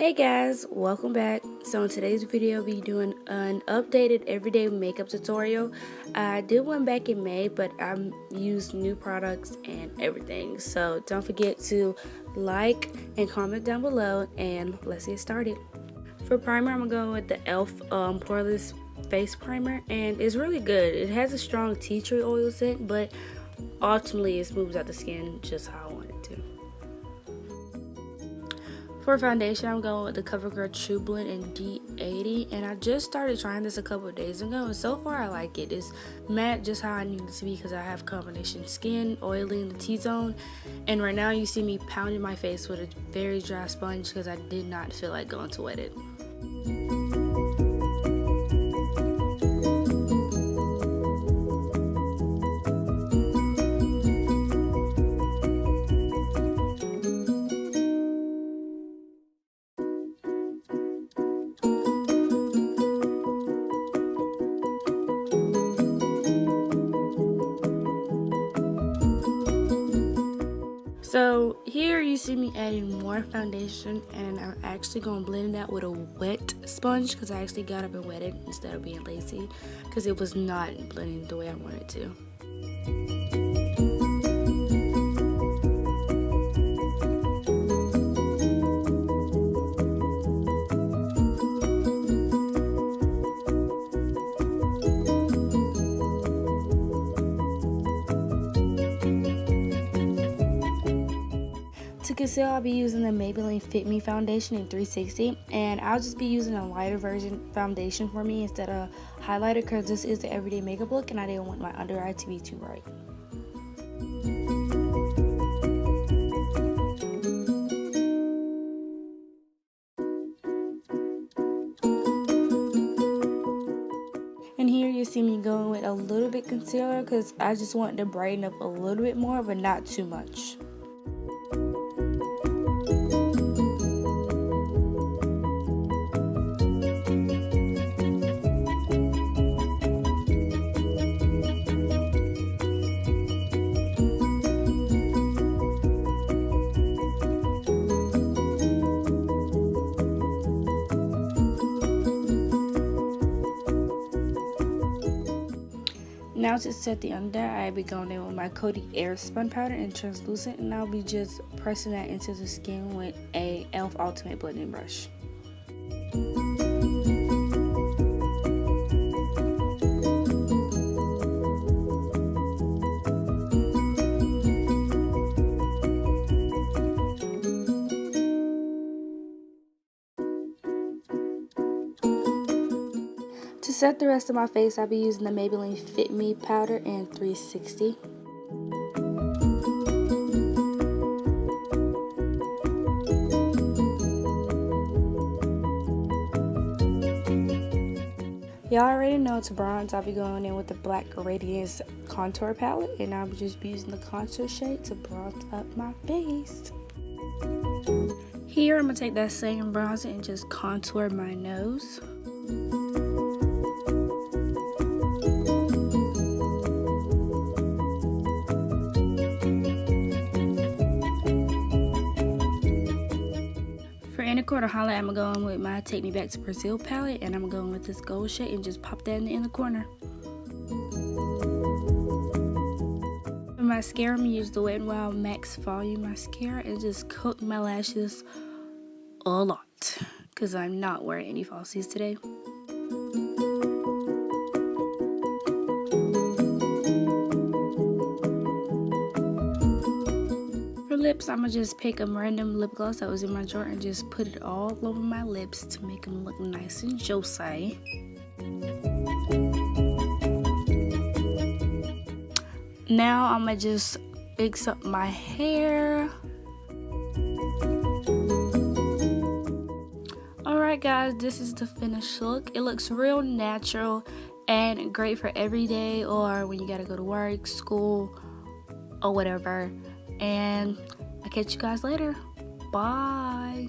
Hey guys, welcome back. So in today's video I'll be doing an updated everyday makeup tutorial. I did one back in May, but I used new products and everything. So don't forget to like and comment down below, and let's get started. For primer, I'm going with the e.l.f. Poreless Face Primer, and it's really good. It has a strong tea tree oil scent, but ultimately it smooths out the skin just how I want it to. For foundation, I'm going with the CoverGirl True Blend in D80, and I just started trying this a couple of days ago, and so far I like it. It's matte just how I need it to be because I have combination skin, oily in the T-zone, and right now you see me pounding my face with a very dry sponge because I did not feel like going to wet it. So here you see me adding more foundation, and I'm actually going to blend it out with a wet sponge because I actually got up and wet it instead of being lazy because it was not blending the way I wanted to. To conceal, I'll be using the Maybelline Fit Me foundation in 360, and I'll just be using a lighter version foundation for me instead of highlighter because this is the everyday makeup look and I didn't want my under eye to be too bright. And here you see me going with a little bit concealer because I just want to brighten up a little bit more, but not too much. Now to set the under, I'll be going in with my Coty Air Spun Powder in translucent, and I'll be just pressing that into the skin with a e.l.f. Ultimate Blending Brush. To set the rest of my face, I'll be using the Maybelline Fit Me powder in 360. Y'all already know to bronze, I'll be going in with the Black Radiance contour palette, and I'll just be using the contour shade to bronze up my face. Here, I'm going to take that same bronzer and just contour my nose. For inner corner highlight, I'm going with my Take Me Back to Brazil palette, and I'm going with this gold shade and just pop that in the inner corner. For mascara, I'm going to use the Wet n Wild Max Volume Mascara and just coat my lashes a lot because I'm not wearing any falsies today. For lips, I'm going to just pick a random lip gloss that was in my drawer and just put it all over my lips to make them look nice and juicy. Now I'm going to just fix up my hair. Alright guys, this is the finished look. It looks real natural and great for every day or when you gotta go to work, school, or whatever. And I'll catch you guys later. Bye.